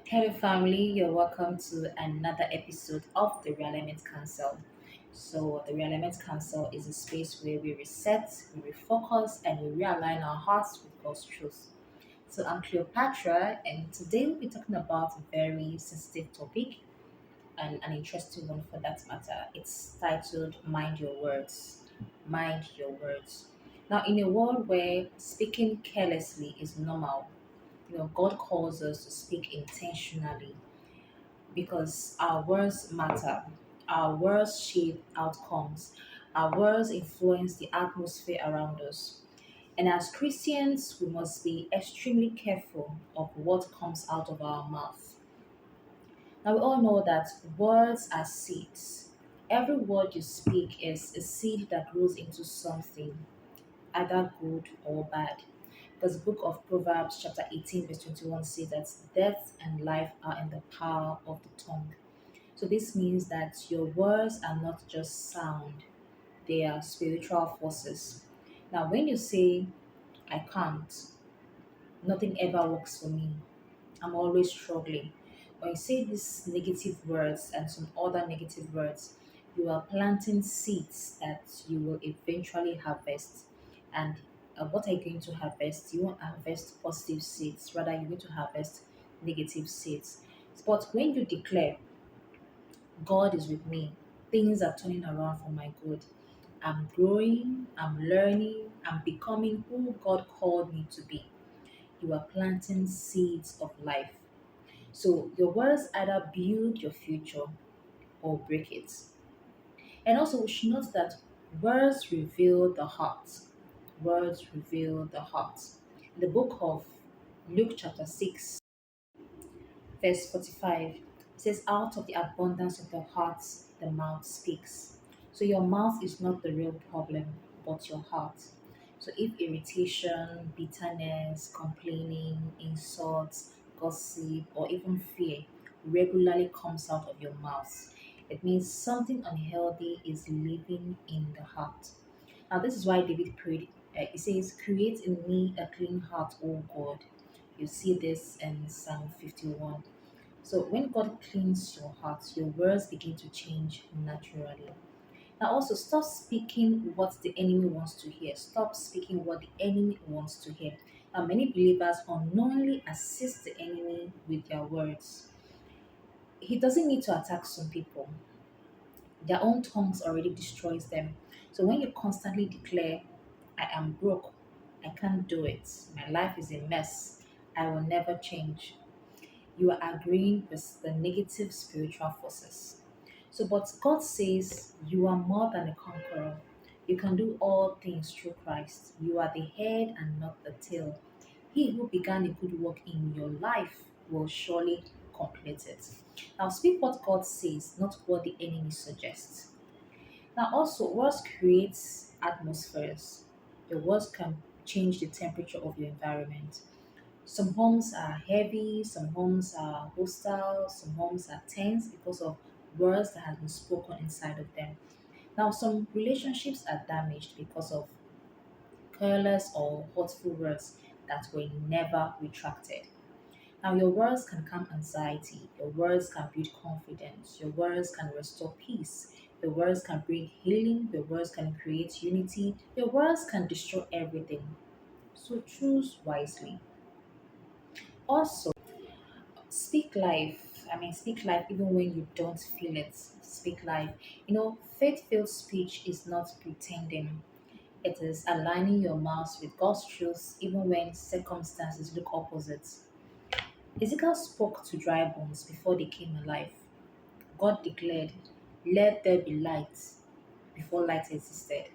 Hello, family. You're welcome to another episode of the Realignment Council. So, the Realignment Council is a space where we reset, we refocus, and we realign our hearts with God's truth. So, I'm Cleopatra, and today we'll be talking about a very sensitive topic and an interesting one for that matter. It's titled Mind Your Words. Mind Your Words. Now, in a world where speaking carelessly is normal, God calls us to speak intentionally because our words matter. Our words shape outcomes. Our words influence the atmosphere around us. And as Christians, we must be extremely careful of what comes out of our mouth. Now, we all know that words are seeds. Every word you speak is a seed that grows into something, either good or bad. Because the book of Proverbs, chapter 18, verse 21 says that death and life are in the power of the tongue. So this means that your words are not just sound, they are spiritual forces. Now, when you say, I can't, nothing ever works for me, I'm always struggling. When you say these negative words and some other negative words, you are planting seeds that you will eventually harvest. And what are you going to harvest? You won't harvest positive seeds, rather, you're going to harvest negative seeds. But when you declare, God is with me. Things are turning around for my good. I'm growing, I'm learning, I'm becoming who God called me to be. You are planting seeds of life. So your words either build your future or break it. And also, we should note that words reveal the heart. Words reveal the heart. In the book of Luke, chapter 6, verse 45, it says, out of the abundance of the heart, the mouth speaks. So your mouth is not the real problem, but your heart. So if irritation, bitterness, complaining, insults, gossip, or even fear regularly comes out of your mouth, it means something unhealthy is living in the heart. Now, this is why David prayed. He says, create in me a clean heart, O God. You see this in Psalm 51. So when God cleans your heart, your words begin to change naturally. Now also stop speaking what the enemy wants to hear. Stop speaking what the enemy wants to hear. Now many believers unknowingly assist the enemy with their words. He doesn't need to attack some people. Their own tongues already destroys them. So when you constantly declare, I am broke, I can't do it, my life is a mess, I will never change, you are agreeing with the negative spiritual forces. So, but God says you are more than a conqueror. You can do all things through Christ. You are the head and not the tail. He who began a good work in your life will surely complete it. Now, speak what God says, not what the enemy suggests. Now, also, words create atmospheres. Your words can change the temperature of your environment. Some homes are heavy, some homes are hostile, some homes are tense because of words that have been spoken inside of them. Now, some relationships are damaged because of careless or hurtful words that were never retracted. Now, your words can calm anxiety, your words can build confidence, your words can restore peace, your words can bring healing, your words can create unity, your words can destroy everything. So choose wisely. Also, speak life. Speak life even when you don't feel it. Speak life. Faith filled speech is not pretending, it is aligning your mouth with God's truth even when circumstances look opposite. Ezekiel spoke to dry bones before they came alive. God declared, let there be light before light existed.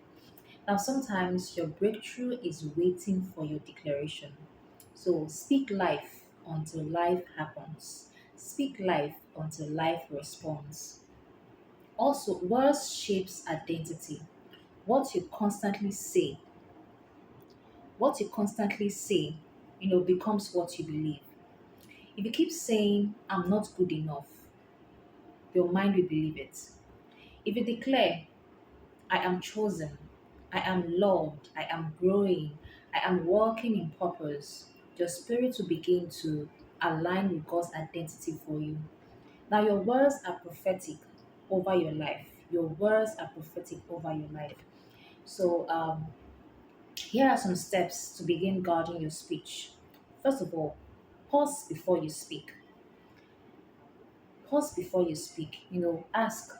Now, sometimes your breakthrough is waiting for your declaration. So speak life until life happens. Speak life until life responds. Also, words shapes identity. What you constantly say, what you constantly say, becomes what you believe. If you keep saying, I'm not good enough, your mind will believe it. If you declare, I am chosen, I am loved, I am growing, I am walking in purpose, your spirit will begin to align with God's identity for you. Now, your words are prophetic over your life. Your words are prophetic over your life. So, here are some steps to begin guarding your speech. First of all, pause before you speak. Pause before you speak. Ask,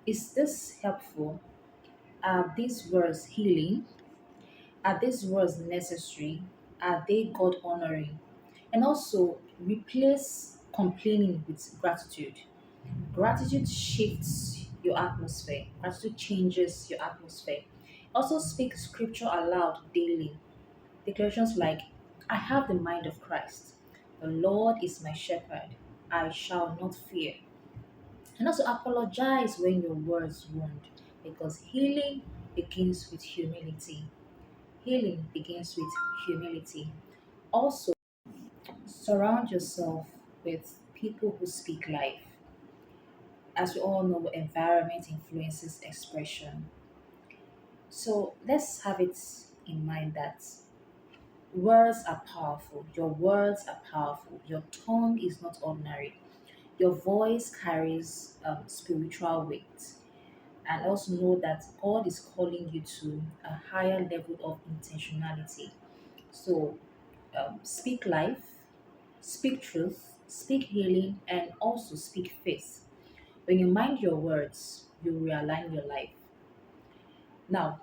is this helpful? Are these words healing? Are these words necessary? Are they God honoring? And also replace complaining with gratitude. Gratitude shifts your atmosphere. Gratitude changes your atmosphere. Also speak scripture aloud daily. Declarations like, I have the mind of Christ. The Lord is my shepherd. I shall not fear. And also apologize when your words wound, because healing begins with humility. Healing begins with humility. Also, surround yourself with people who speak life. As we all know, environment influences expression. So let's have it in mind that words are powerful. Your words are powerful. Your tongue is not ordinary. Your voice carries spiritual weight. And also know that God is calling you to a higher level of intentionality. So speak life, speak truth, speak healing, and also speak faith. When you mind your words, you realign your life. Now,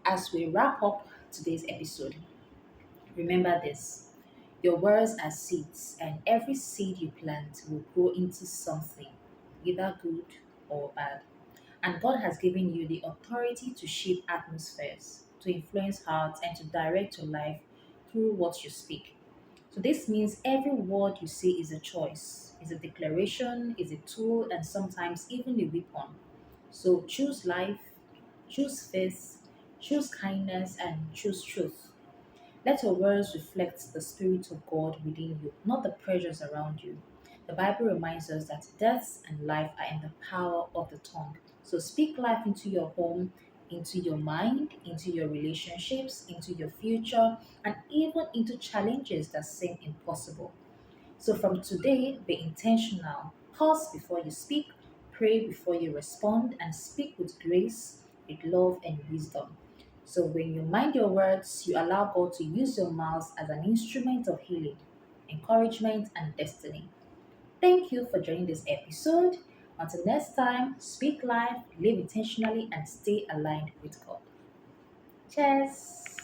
as we wrap up today's episode, remember this: your words are seeds, and every seed you plant will grow into something, either good or bad. And God has given you the authority to shape atmospheres, to influence hearts, and to direct your life through what you speak. So this means every word you say is a choice, is a declaration, is a tool, and sometimes even a weapon. So choose life, choose faith, choose kindness, and choose truth. Let your words reflect the Spirit of God within you, not the pressures around you. The Bible reminds us that death and life are in the power of the tongue. So speak life into your home, into your mind, into your relationships, into your future, and even into challenges that seem impossible. So from today, be intentional. Pause before you speak, pray before you respond, and speak with grace, with love, and wisdom. So when you mind your words, you allow God to use your mouth as an instrument of healing, encouragement, and destiny. Thank you for joining this episode. Until next time, speak life, live intentionally, and stay aligned with God. Cheers.